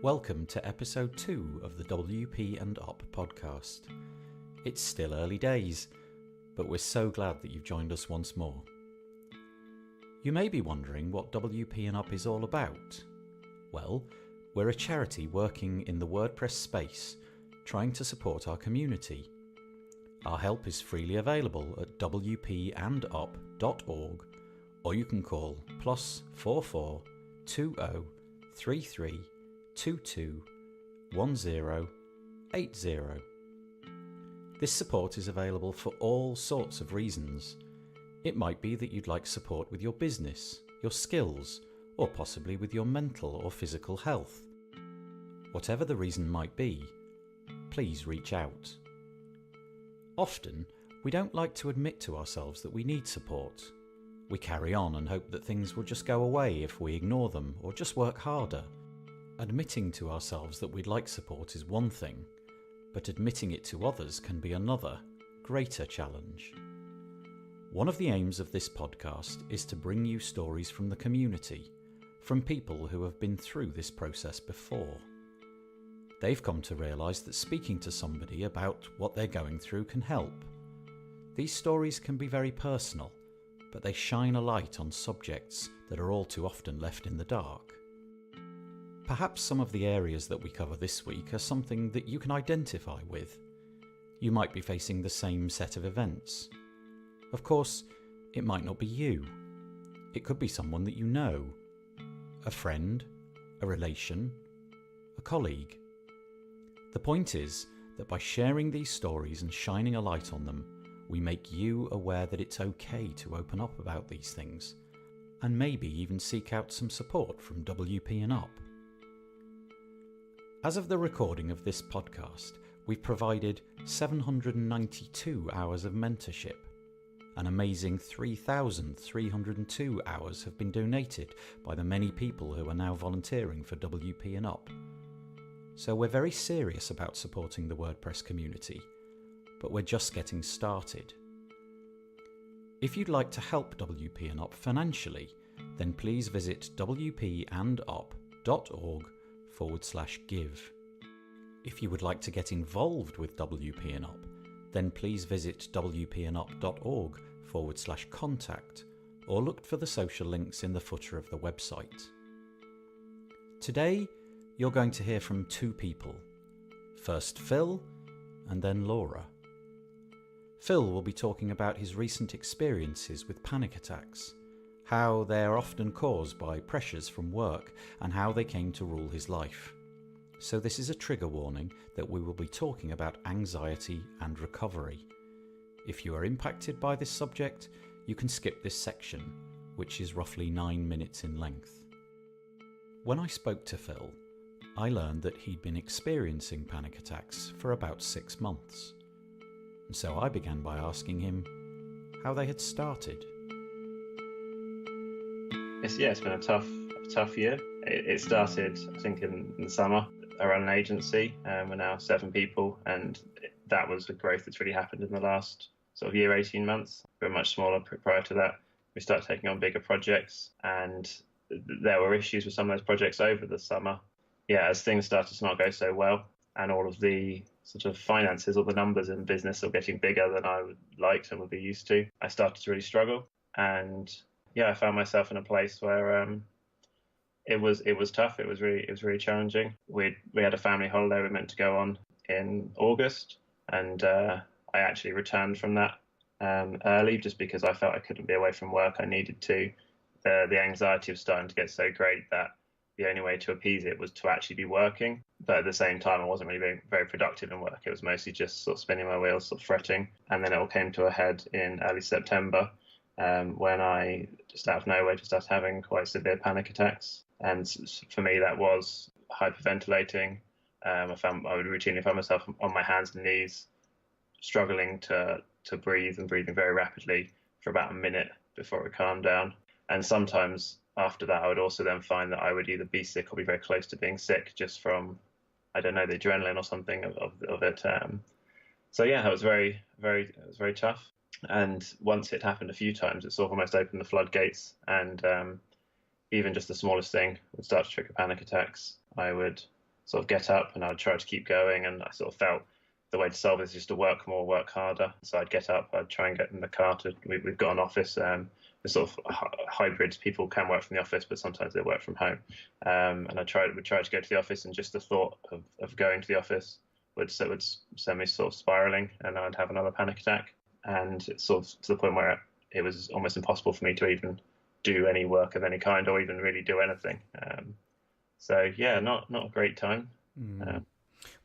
Welcome to episode 2 of the WP&UP podcast. It's still early days, but we're so glad that you've joined us once more. You may be wondering what WP&UP is all about. Well, we're a charity working in the WordPress space, trying to support our community. Our help is freely available at WP&UP.org, or you can call +44 20 33 22 10 80. This support is available for all sorts of reasons. It might be that you'd like support with your business, your skills, or possibly with your mental or physical health. Whatever the reason might be, please reach out. Often, we don't like to admit to ourselves that we need support. We carry on and hope that things will just go away if we ignore them or just work harder. Admitting to ourselves that we'd like support is one thing, but admitting it to others can be another, greater challenge. One of the aims of this podcast is to bring you stories from the community, from people who have been through this process before. They've come to realise that speaking to somebody about what they're going through can help. These stories can be very personal, but they shine a light on subjects that are all too often left in the dark. Perhaps some of the areas that we cover this week are something that you can identify with. You might be facing the same set of events. Of course, it might not be you. It could be someone that you know, a friend, a relation, a colleague. The point is that by sharing these stories and shining a light on them, we make you aware that it's okay to open up about these things, and maybe even seek out some support from WP&UP. As of the recording of this podcast, we've provided 792 hours of mentorship. An amazing 3,302 hours have been donated by the many people who are now volunteering for WP&UP. So we're very serious about supporting the WordPress community, but we're just getting started. If you'd like to help WP&UP financially, then please visit WP&UP.org/give. If you would like to get involved with WP&UP, then please visit WP&UP.org/contact or look for the social links in the footer of the website. Today, you're going to hear from two people. First Phil, and then Laura. Phil will be talking about his recent experiences with panic attacks, how they are often caused by pressures from work, and how they came to rule his life. So this is a trigger warning that we will be talking about anxiety and recovery. If you are impacted by this subject, you can skip this section, which is roughly 9 minutes in length. When I spoke to Phil, I learned that he'd been experiencing panic attacks for about 6 months. And so I began by asking him how they had started. It's been a tough year. It started, I think, in the summer. I run an agency, we're now 7 people, and that was the growth that's really happened in the last sort of year, 18 months. We were much smaller prior to that. We started taking on bigger projects, and there were issues with some of those projects over the summer. As things started to not go so well, and all of the sort of finances or the numbers in business are getting bigger than I would like and would be used to, I started to really struggle. And I found myself in a place where it was tough. It was really challenging. We had a family holiday we were meant to go on in August, and I actually returned from that early just because I felt I couldn't be away from work. I needed to. The anxiety was starting to get so great that the only way to appease it was to actually be working. But at the same time, I wasn't really very, very productive in work. It was mostly just sort of spinning my wheels, sort of fretting. And then it all came to a head in early September when I, just out of nowhere, just started having quite severe panic attacks. And for me, that was hyperventilating. I would routinely find myself on my hands and knees, struggling to breathe and breathing very rapidly for about a minute before it would calm down. And sometimes after that, I would also then find that I would either be sick or be very close to being sick just from, I don't know, the adrenaline or something of it. It was very tough. And once it happened a few times, it sort of almost opened the floodgates, and even just the smallest thing would start to trigger panic attacks. I would sort of get up and I'd try to keep going. And I sort of felt the way to solve this is just to work more, work harder. So I'd get up, I'd try and get in the car we've got an office, the sort of hybrids, people can work from the office, but sometimes they work from home. And would try to go to the office, and just the thought of going to the office would send me sort of spiraling, and I'd have another panic attack. And it's sort of to the point where it was almost impossible for me to even do any work of any kind or even really do anything. So yeah, not a great time.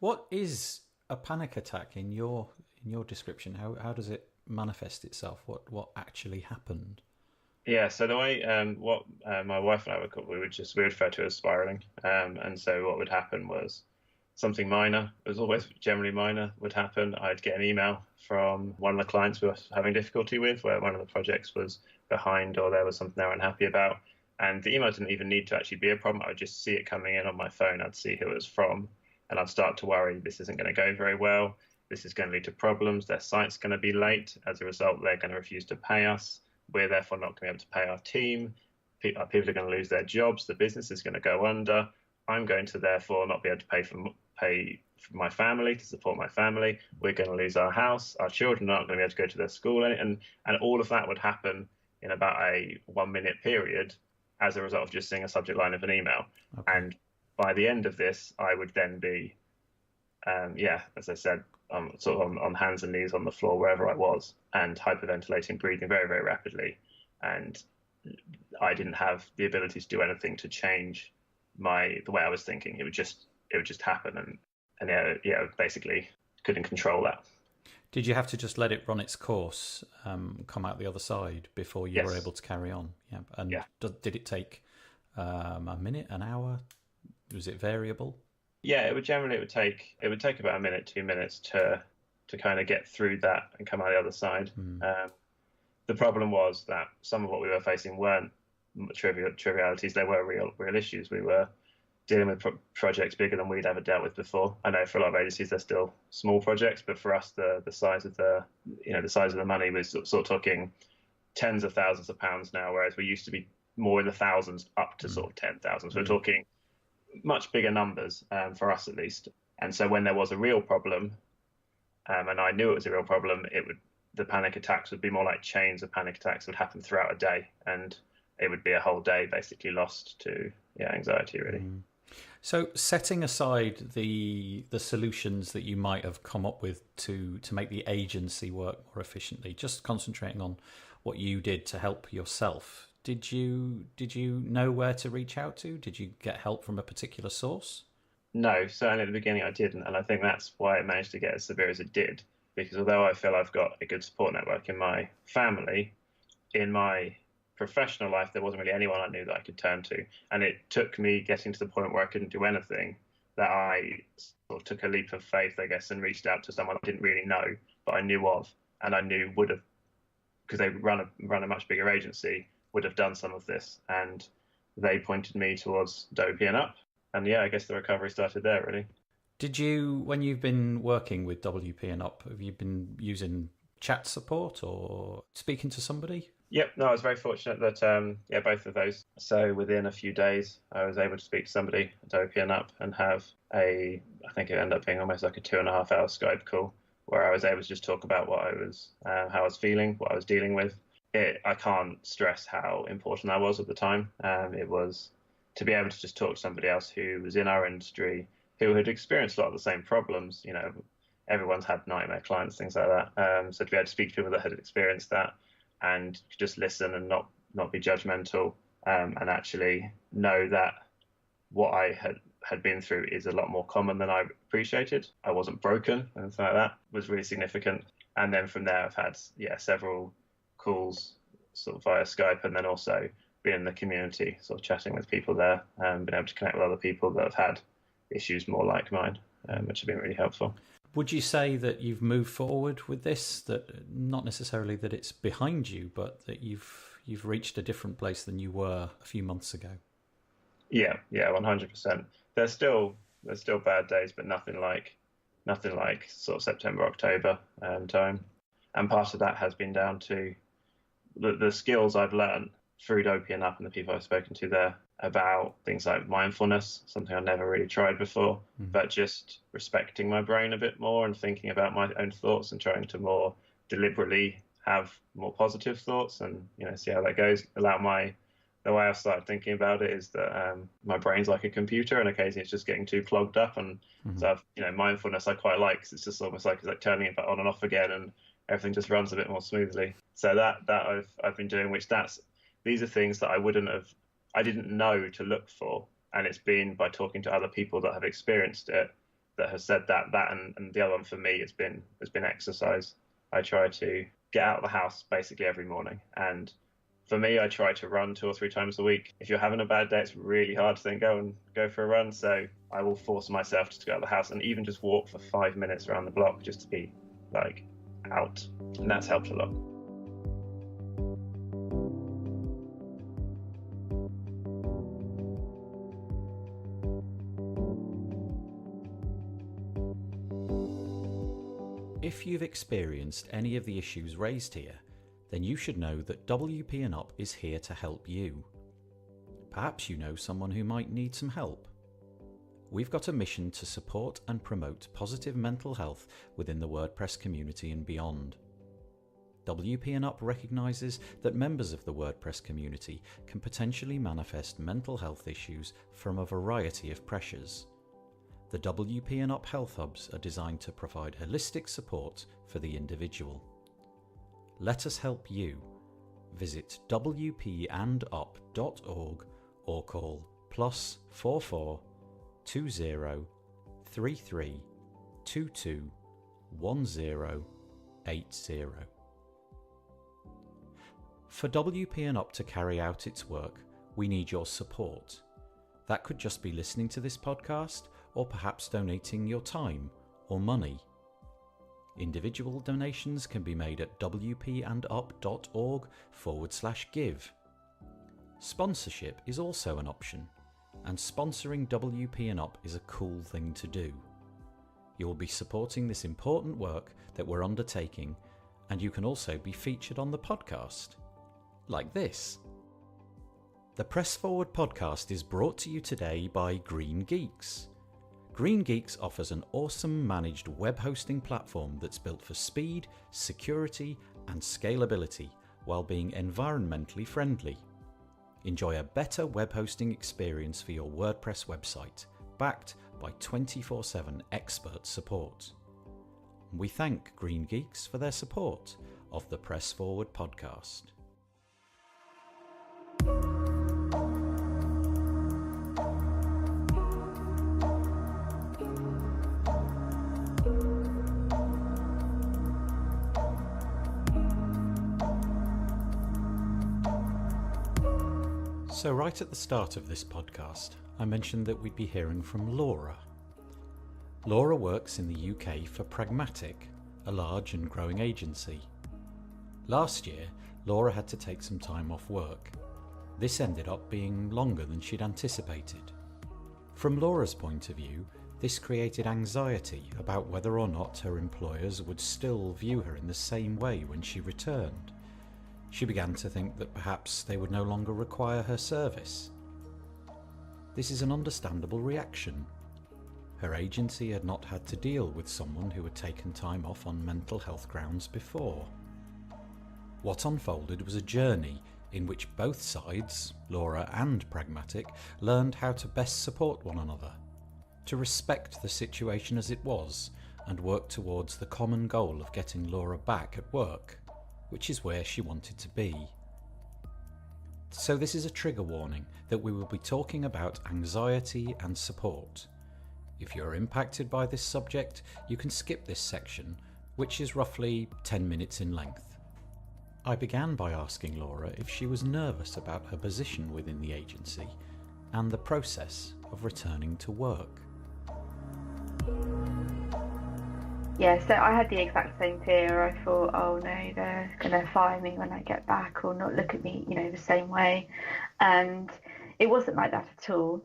What is a panic attack in your description? How does it manifest itself? What actually happened? Yeah, so the way what my wife and I we would refer to it as spiraling. And so what would happen was something minor. It was always generally minor would happen. I'd get an email from one of the clients we were having difficulty with, where one of the projects was behind or there was something they were unhappy about. And the email didn't even need to actually be a problem. I would just see it coming in on my phone. I'd see who it was from, and I'd start to worry, this isn't going to go very well. This is going to lead to problems. Their site's going to be late. As a result, they're going to refuse to pay us. We're therefore not going to be able to pay our team. People are going to lose their jobs. The business is going to go under. I'm going to therefore not be able to pay for my family, to support my family. We're going to lose our house. Our children aren't going to be able to go to their school. And all of that would happen in about a 1 minute period as a result of just seeing a subject line of an email. Okay. And by the end of this, I would then be, as I said, sort of on hands and knees on the floor, wherever I was, and hyperventilating, breathing very, very rapidly. And I didn't have the ability to do anything to change the way I was thinking. It would just happen. And basically couldn't control that. Did you have to just let it run its course, come out the other side before you were able to carry on? Yeah. And did it take a minute, an hour? Was it variable? Yeah, it would take about a minute, 2 minutes to kind of get through that and come out the other side. The problem was that some of what we were facing weren't trivialities; they were real issues. We were dealing with projects bigger than we'd ever dealt with before. I know for a lot of agencies they're still small projects, but for us the size of the money was sort of talking tens of thousands of pounds now, whereas we used to be more in the thousands up to sort of 10,000. So we're talking much bigger numbers for us at least. And so when there was a real problem, and I knew it was a real problem, the panic attacks would be more like chains of panic attacks would happen throughout a day, and it would be a whole day basically lost to anxiety really. So setting aside the solutions that you might have come up with to make the agency work more efficiently, just concentrating on what you did to help yourself, did you know where to reach out to? Did you get help from a particular source? No, certainly at the beginning I didn't, and I think that's why it managed to get as severe as it did, because although I feel I've got a good support network in my family, in my professional life there wasn't really anyone I knew that I could turn to, and it took me getting to the point where I couldn't do anything that I sort of took a leap of faith, I guess, and reached out to someone I didn't really know but I knew of, and I knew would have, because they run a much bigger agency, would have done some of this, and they pointed me towards WP&UP, and I guess the recovery started there really. Did you, when you've been working with WP&UP, have you been using chat support or speaking to somebody? Yep, no, I was very fortunate that, both of those. So within a few days, I was able to speak to somebody at WP&UP and have I think it ended up being almost like a 2.5 hour Skype call where I was able to just talk about what I was, how I was feeling, what I was dealing with. I can't stress how important that was at the time. It was to be able to just talk to somebody else who was in our industry, who had experienced a lot of the same problems. Everyone's had nightmare clients, things like that. So to be able to speak to people that had experienced that, and just listen and not be judgmental, and actually know that what I had been through is a lot more common than I appreciated. I wasn't broken, and things like that was really significant. And then from there, I've had several calls sort of via Skype, and then also been in the community, sort of chatting with people there, and been able to connect with other people that have had issues more like mine, which have been really helpful. Would you say that you've moved forward with this, that not necessarily that it's behind you, but that you've reached a different place than you were a few months ago? Yeah, 100%. There's still bad days, but nothing like sort of September, October time. And part of that has been down to the skills I've learned through WP&UP and the people I've spoken to there, about things like mindfulness, something I've never really tried before, but just respecting my brain a bit more and thinking about my own thoughts and trying to more deliberately have more positive thoughts and, see how that goes. The way I've started thinking about it is that my brain's like a computer, and occasionally it's just getting too clogged up. And so, mindfulness I quite like, 'cause it's just almost like it's like turning it on and off again, and everything just runs a bit more smoothly. So that I've been doing, these are things that I didn't know to look for, and it's been by talking to other people that have experienced it that have said that and the other one for me has been exercise. I try to get out of the house basically every morning, and for me, I try to run 2 or 3 times a week. If you're having a bad day, it's really hard to then go for a run. So I will force myself to go out of the house and even just walk for 5 minutes around the block just to be like out. And that's helped a lot. If you've experienced any of the issues raised here, then you should know that WP&UP is here to help you. Perhaps you know someone who might need some help. We've got a mission to support and promote positive mental health within the WordPress community and beyond. WP&UP recognises that members of the WordPress community can potentially manifest mental health issues from a variety of pressures. The WP&UP Health Hubs are designed to provide holistic support for the individual. Let us help you. Visit wp&up.org or call +44 20 33 22 1080. For WP&UP to carry out its work, we need your support. That could just be listening to this podcast, or perhaps donating your time or money. Individual donations can be made at wp&up.org/give. Sponsorship is also an option, and sponsoring WP&UP is a cool thing to do. You will be supporting this important work that we're undertaking, and you can also be featured on the podcast. Like this. The Press Forward podcast is brought to you today by Green Geeks. Green Geeks offers an awesome managed web hosting platform that's built for speed, security, and scalability while being environmentally friendly. Enjoy a better web hosting experience for your WordPress website, backed by 24/7 expert support. We thank Green Geeks for their support of the Press Forward podcast. So right at the start of this podcast, I mentioned that we'd be hearing from Laura. Laura works in the UK for Pragmatic, a large and growing agency. Last year, Laura had to take some time off work. This ended up being longer than she'd anticipated. From Laura's point of view, this created anxiety about whether or not her employers would still view her in the same way when she returned. She began to think that perhaps they would no longer require her service. This is an understandable reaction. Her agency had not had to deal with someone who had taken time off on mental health grounds before. What unfolded was a journey in which both sides, Laura and Pragmatic, learned how to best support one another, to respect the situation as it was, and work towards the common goal of getting Laura back at work, which is where she wanted to be. So this is a trigger warning that we will be talking about anxiety and support. If you're impacted by this subject, you can skip this section, which is roughly 10 minutes in length. I began by asking Laura if she was nervous about her position within the agency and the process of returning to work. Yeah, so I had the exact same fear. I thought, oh no, they're going to fire me when I get back or not look at me, the same way. And it wasn't like that at all.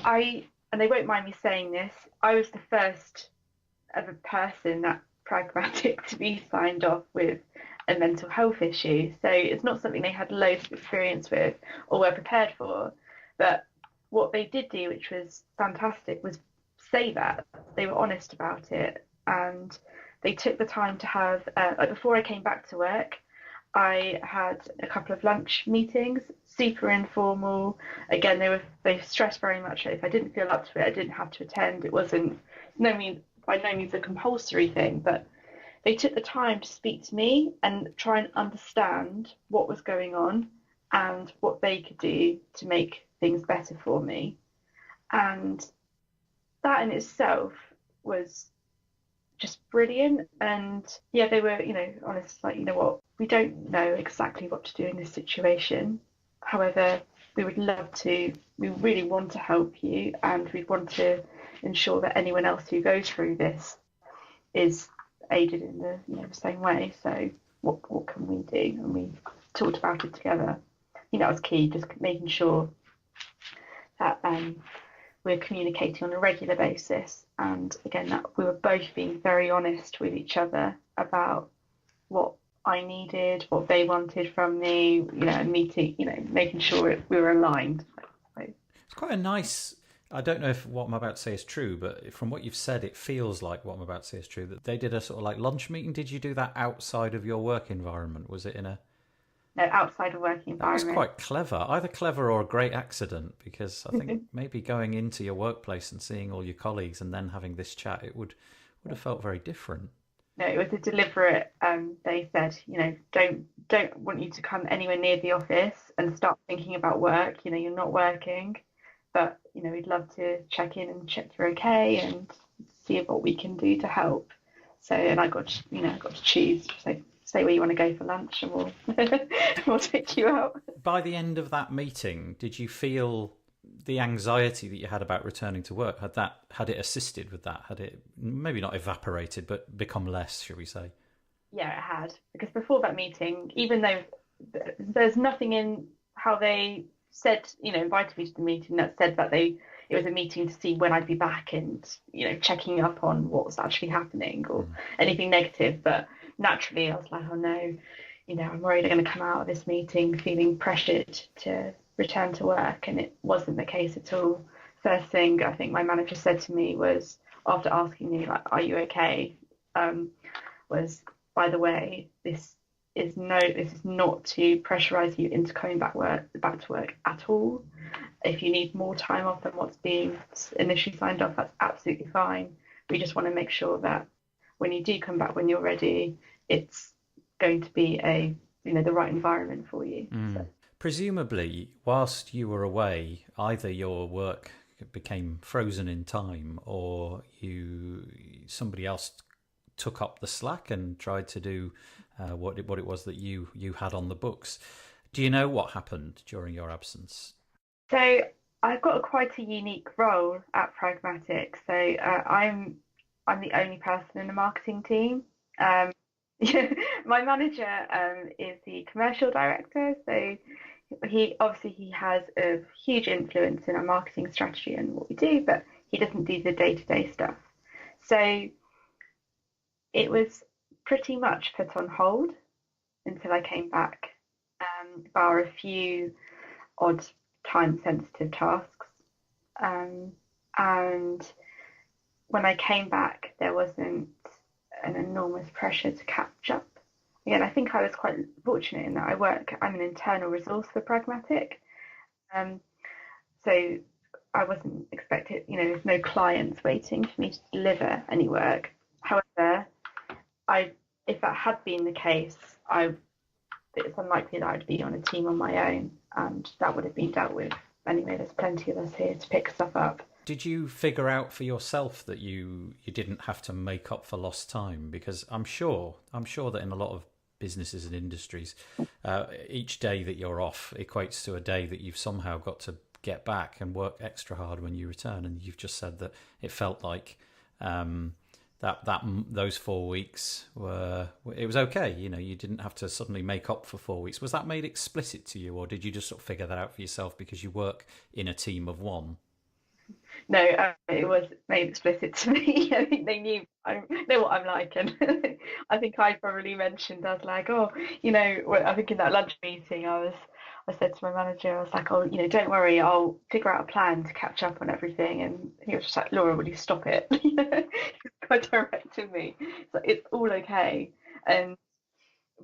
And they won't mind me saying this, I was the first of a person at Pragmatic to be signed off with a mental health issue. So it's not something they had loads of experience with or were prepared for. But what they did do, which was fantastic, was say that. They were honest about it, and they took the time to have, like before I came back to work, I had a couple of lunch meetings, super informal. Again, they stressed very much that if I didn't feel up to it, I didn't have to attend. It wasn't by no means a compulsory thing, but they took the time to speak to me and try and understand what was going on and what they could do to make things better for me. And that in itself was just brilliant. And yeah, they were, honest, like, you know what, we don't know exactly what to do in this situation. However, we really want to help you, and we want to ensure that anyone else who goes through this is aided in the same way. So what can we do? And we talked about it together. I think that was key, just making sure that we're communicating on a regular basis, and again that we were both being very honest with each other about what I needed, what they wanted from me, and meeting, making sure we were aligned. It's quite a nice, I don't know if what I'm about to say is true, but from what you've said, it feels like what I'm about to say is true, that they did a sort of like lunch meeting. Did you do that outside of your work environment? Was it in a... No, outside of working environment. That was quite clever, either clever or a great accident, because I think maybe going into your workplace and seeing all your colleagues and then having this chat, it would have felt very different. No, it was a deliberate. They said, don't want you to come anywhere near the office and start thinking about work. You're not working, but we'd love to check in and check you're okay and see what we can do to help. So, and I got to choose. So say where you want to go for lunch, and we'll take you out. By the end of that meeting, did you feel the anxiety that you had about returning to work? Had it assisted with that? Had it maybe not evaporated, but become less, shall we say? Yeah, it had. Because before that meeting, even though there's nothing in how they said, invited me to the meeting that said that it was a meeting to see when I'd be back and, checking up on what was actually happening or anything negative. But naturally, I was like, oh no, I'm worried I'm going to come out of this meeting feeling pressured to return to work, and it wasn't the case at all. First thing I think my manager said to me was, after asking me like, are you okay, was, by the way, this is not to pressurize you into coming back to work at all. If you need more time off than what's being initially signed off, that's absolutely fine. We just want to make sure that when you do come back, when you're ready, it's going to be the right environment for you. So. Presumably, whilst you were away, either your work became frozen in time, or somebody else took up the slack and tried to do what it was that you had on the books. Do you know what happened during your absence? So I've got quite a unique role at Pragmatic. So I'm the only person in the marketing team. My manager is the commercial director, so he has a huge influence in our marketing strategy and what we do, but he doesn't do the day-to-day stuff. So it was pretty much put on hold until I came back, bar a few odd time-sensitive tasks. And when I came back, there wasn't an enormous pressure to catch up. Again, I think I was quite fortunate in that I'm an internal resource for Pragmatic. So I wasn't expected, there's no clients waiting for me to deliver any work. However, if that had been the case, it's unlikely that I'd be on a team on my own, and that would have been dealt with. Anyway, there's plenty of us here to pick stuff up. Did you figure out for yourself that you didn't have to make up for lost time? Because I'm sure that in a lot of businesses and industries, each day that you're off equates to a day that you've somehow got to get back and work extra hard when you return. And you've just said that it felt like those 4 weeks it was okay. You didn't have to suddenly make up for 4 weeks. Was that made explicit to you, or did you just sort of figure that out for yourself because you work in a team of one? No, it was made explicit to me. I think they know what I'm like, and I think I probably mentioned, I was like, I think in that lunch meeting I I said to my manager, I was like, oh, don't worry, I'll figure out a plan to catch up on everything. And he was just like, Laura, will you stop it? He's quite directing me. So it's all okay. And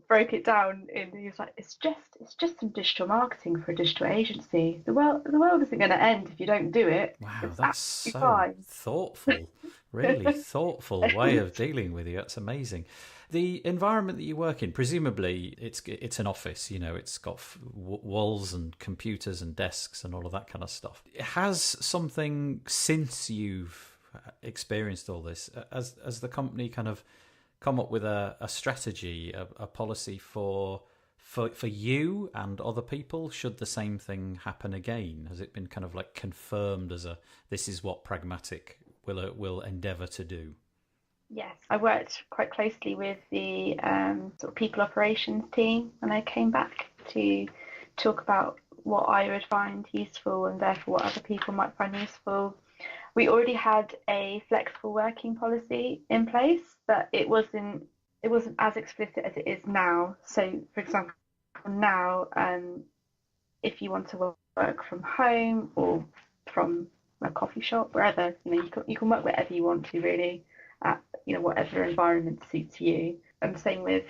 broke it down and he was like, it's just some digital marketing for a digital agency. The world isn't going to end if you don't do it. Wow, It's that's absolutely so fine. thoughtful. Really thoughtful way of dealing with you. That's amazing. The environment that you work in, presumably it's an office, it's got walls and computers and desks and all of that kind of stuff. Has something, since you've experienced all this, as the company kind of come up with a strategy, a policy for you and other people should the same thing happen again? Has it been kind of like confirmed as this is what Pragmatic will endeavour to do? Yes, I worked quite closely with the sort of people operations team when I came back to talk about what I would find useful and therefore what other people might find useful. We already had a flexible working policy in place, but it wasn't as explicit as it is now. So, for example, now, if you want to work from home or from a coffee shop, wherever, you can work wherever you want to, really, at whatever environment suits you. And same with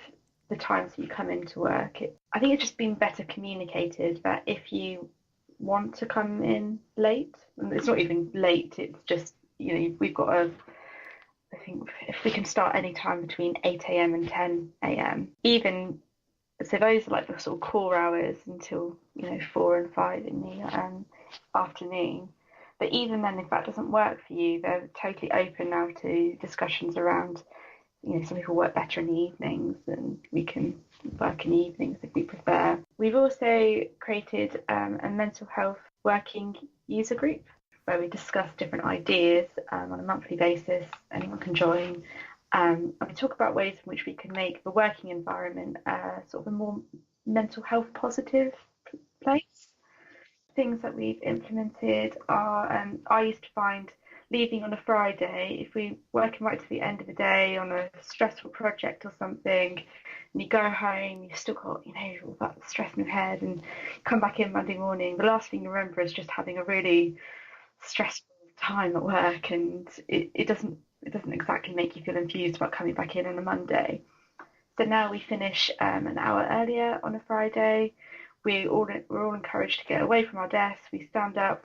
the times that you come into work. I think it's just been better communicated that if you want to come in late, and it's not even late, it's just we've got I think if we can start any time between 8 a.m. and 10 a.m. even, so those are like the sort of core hours until 4 and 5 in the afternoon. But even then, if that doesn't work for you, they're totally open now to discussions around, some people work better in the evenings and we can work in the evenings if we prefer. We've also created a mental health working user group where we discuss different ideas on a monthly basis. Anyone can join. And we talk about ways in which we can make the working environment sort of a more mental health positive place. Things that we've implemented are, I used to find leaving on a Friday, if we're working right to the end of the day on a stressful project or something, and you go home, you've still got, all that stress in your head, and come back in Monday morning, the last thing you remember is just having a really stressful time at work, and it doesn't exactly make you feel enthused about coming back in on a Monday. So now we finish an hour earlier on a Friday. We're all encouraged to get away from our desks. We stand up.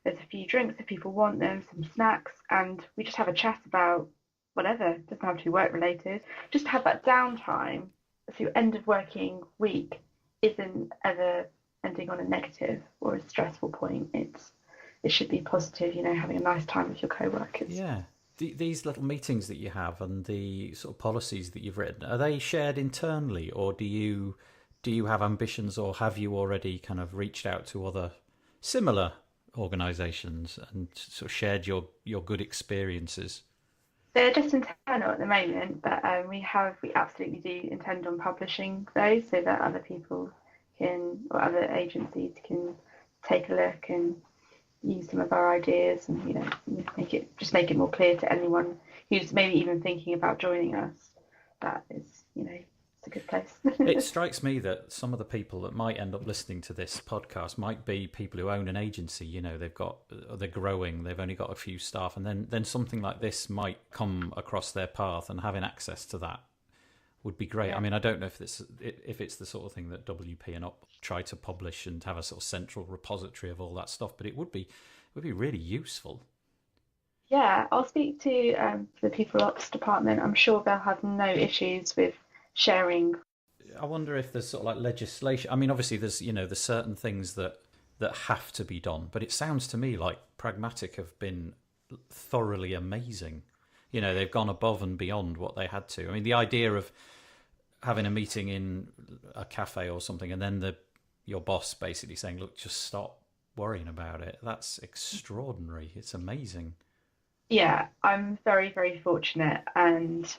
There's a few drinks if people want them, some snacks, and we just have a chat about whatever. It doesn't have to be work related. Just to have that downtime, so your end of working week isn't ever ending on a negative or a stressful point. It should be positive. Having a nice time with your co-workers. Yeah. These little meetings that you have and the sort of policies that you've written, are they shared internally, or do you have ambitions, or have you already kind of reached out to other similar organisations and sort of shared your good experiences? They're just internal at the moment, but we absolutely do intend on publishing those so that other people or other agencies can take a look and use some of our ideas, and make it more clear to anyone who's maybe even thinking about joining us that it's a good place. It strikes me that some of the people that might end up listening to this podcast might be people who own an agency. They're growing, they've only got a few staff, and then something like this might come across their path, and having access to that would be great. Yeah. I mean, I don't know if it's the sort of thing that WP&UP try to publish and have a sort of central repository of all that stuff, but it would be really useful. Yeah, I'll speak to the People Ops department. I'm sure they'll have no issues with sharing. I wonder if there's sort of like legislation. I mean, obviously there's certain things that have to be done, but it sounds to me like Pragmatic have been thoroughly amazing. They've gone above and beyond what they had to. I mean, the idea of having a meeting in a cafe or something, and then your boss basically saying, look, just stop worrying about it. That's extraordinary. It's amazing. Yeah, I'm very, very fortunate. And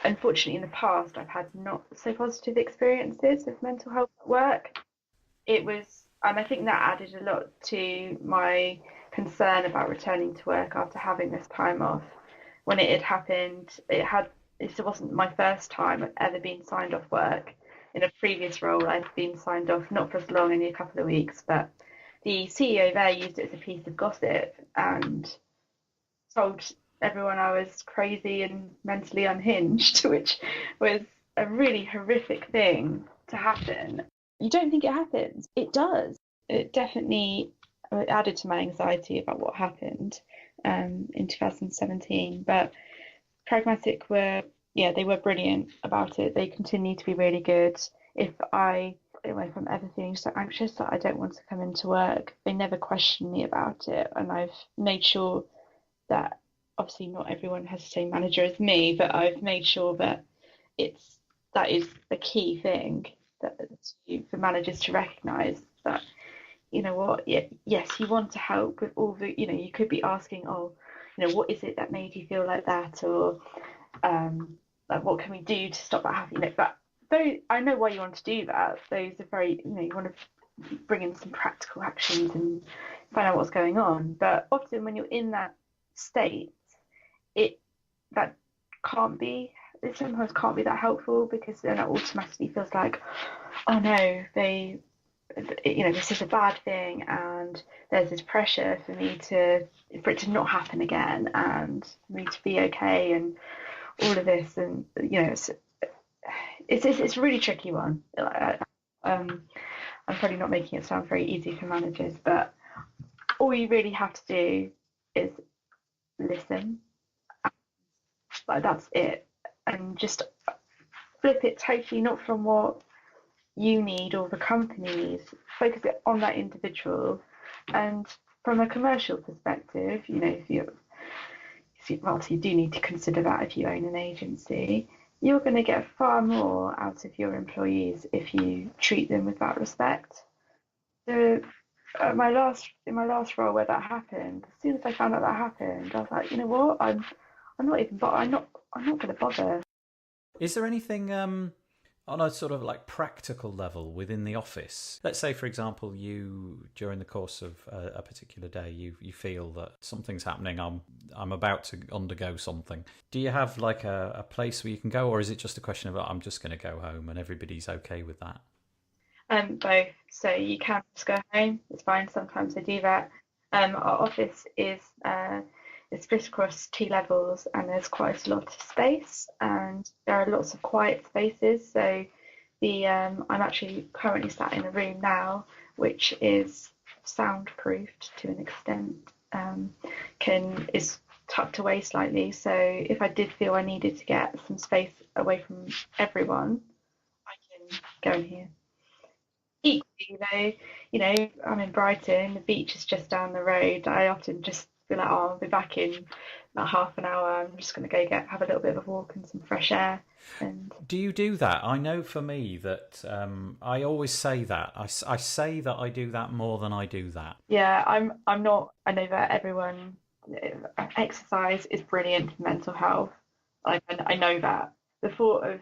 unfortunately, in the past, I've had not so positive experiences with mental health at work. And I think that added a lot to my concern about returning to work after having this time off. When it had happened, it wasn't my first time I've ever been signed off work, in a previous role, I'd been signed off not for as long, only a couple of weeks, but the CEO there used it as a piece of gossip and told everyone I was crazy and mentally unhinged, which was a really horrific thing to happen. You don't think it happens. It does. It definitely added to my anxiety about what happened in 2017. But Pragmatic they were brilliant about it. They continue to be really good. If I'm ever feeling so anxious that I don't want to come into work, they never question me about it. And I've made sure that obviously not everyone has the same manager as me, but I've made sure that that is the key thing for managers to recognise that, you know what, yes, you want to help with all the, you could be asking, what is it that made you feel like that, or like what can we do to stop that happening? But I know why you want to do that. Those are very, you want to bring in some practical actions and find out what's going on. But often when you're in that state, it sometimes can't be that helpful, because then it automatically feels like, oh no, this is a bad thing, and there's this pressure for it to not happen again, and for me to be okay, and all of this, and it's a really tricky one. I'm probably not making it sound very easy for managers, but all you really have to do is listen. Like, that's it, and just flip it totally, not from what you need or the company needs. Focus it on that individual, and from a commercial perspective, if you do need to consider that if you own an agency, you're going to get far more out of your employees if you treat them with that respect. So, in my last role where that happened, as soon as I found out that happened, I was like, you know what, I'm not even. I'm not going to bother. Is there anything on a sort of like practical level within the office? Let's say, for example, you, during the course of a particular day, you feel that something's happening. I'm about to undergo something. Do you have like a place where you can go, or is it just a question of I'm just going to go home and everybody's okay with that? Both. So you can just go home. It's fine. Sometimes I do that. Our office is split across 2 levels, and there's quite a lot of space, and there are lots of quiet spaces. So I'm actually currently sat in a room now which is soundproofed to an extent, is tucked away slightly. So if I did feel I needed to get some space away from everyone, I can go in here. Equally though, I'm in Brighton, the beach is just down the road. I often just feel like, I'll be back in about half an hour. I'm just going to go have a little bit of a walk and some fresh air. And do you do that? I know for me that I always say that. I say that I do that more than I do that. Yeah, I'm not. I know that everyone, exercise is brilliant for mental health. I know that. The thought of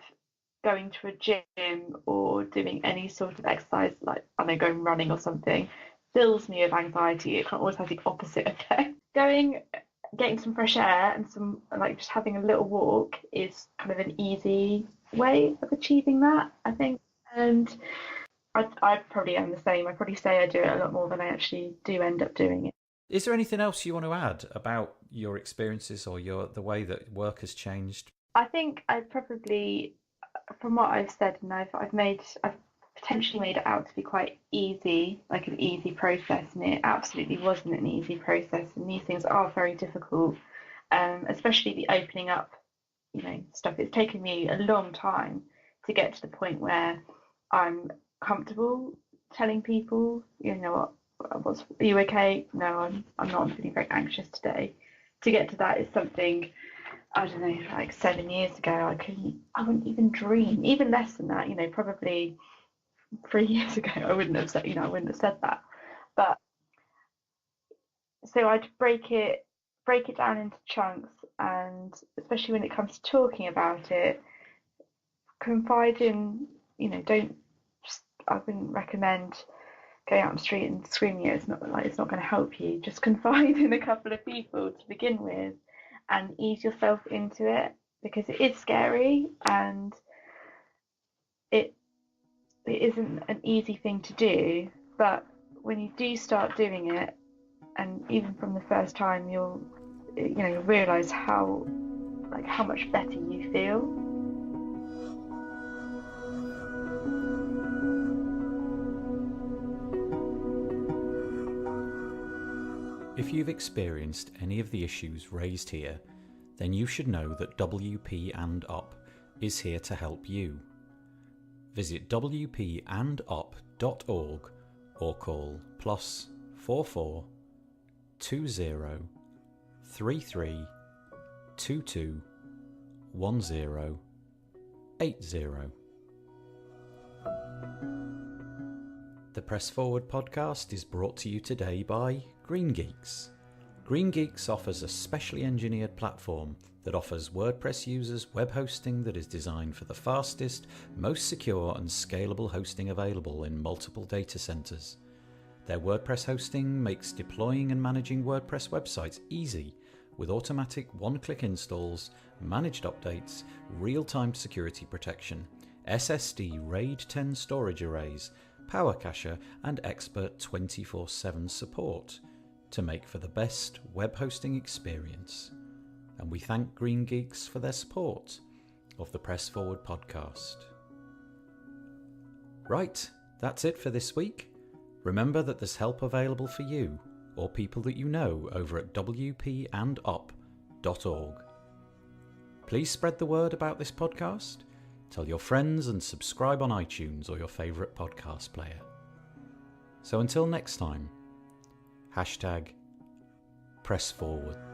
going to a gym or doing any sort of exercise, like, I don't know, going running or something, fills me with anxiety. It can always have the opposite effect. Getting some fresh air and just having a little walk is kind of an easy way of achieving that, I think. And I probably am the same. I probably say I do it a lot more than I actually do end up doing it. Is there anything else you want to add about your experiences or the way that work has changed? I think I probably, from what I've said, and I've potentially made it out to be quite easy, like an easy process, and it absolutely wasn't an easy process. And these things are very difficult, especially the opening up, stuff. It's taken me a long time to get to the point where I'm comfortable telling people, are you okay? No, I'm not. I'm feeling very anxious today. To get to that is something, I don't know, like 7 years ago, I wouldn't even dream, even less than that, probably 3 years ago, I wouldn't have said that. But so I'd break it down into chunks, and especially when it comes to talking about it, confide in, I wouldn't recommend going out on the street and screaming it. It's not going to help you. Just confide in a couple of people to begin with, and ease yourself into it, because it is scary, and it isn't an easy thing to do, but when you do start doing it, and even from the first time, you'll realise how much better you feel. If you've experienced any of the issues raised here, then you should know that WP&UP is here to help you. Visit WP&UP.org or call +44 20 33 22 10 80. The Press Forward podcast is brought to you today by Green Geeks. Green Geeks offers a specially engineered platform that offers WordPress users web hosting that is designed for the fastest, most secure and scalable hosting available in multiple data centers. Their WordPress hosting makes deploying and managing WordPress websites easy with automatic one-click installs, managed updates, real-time security protection, SSD RAID 10 storage arrays, Power Cacher and expert 24/7 support to make for the best web hosting experience. And we thank Green Geeks for their support of the Press Forward podcast. Right, that's it for this week. Remember that there's help available for you or people that you know over at WP&UP.org. Please spread the word about this podcast. Tell your friends and subscribe on iTunes or your favourite podcast player. So until next time, #PressForward.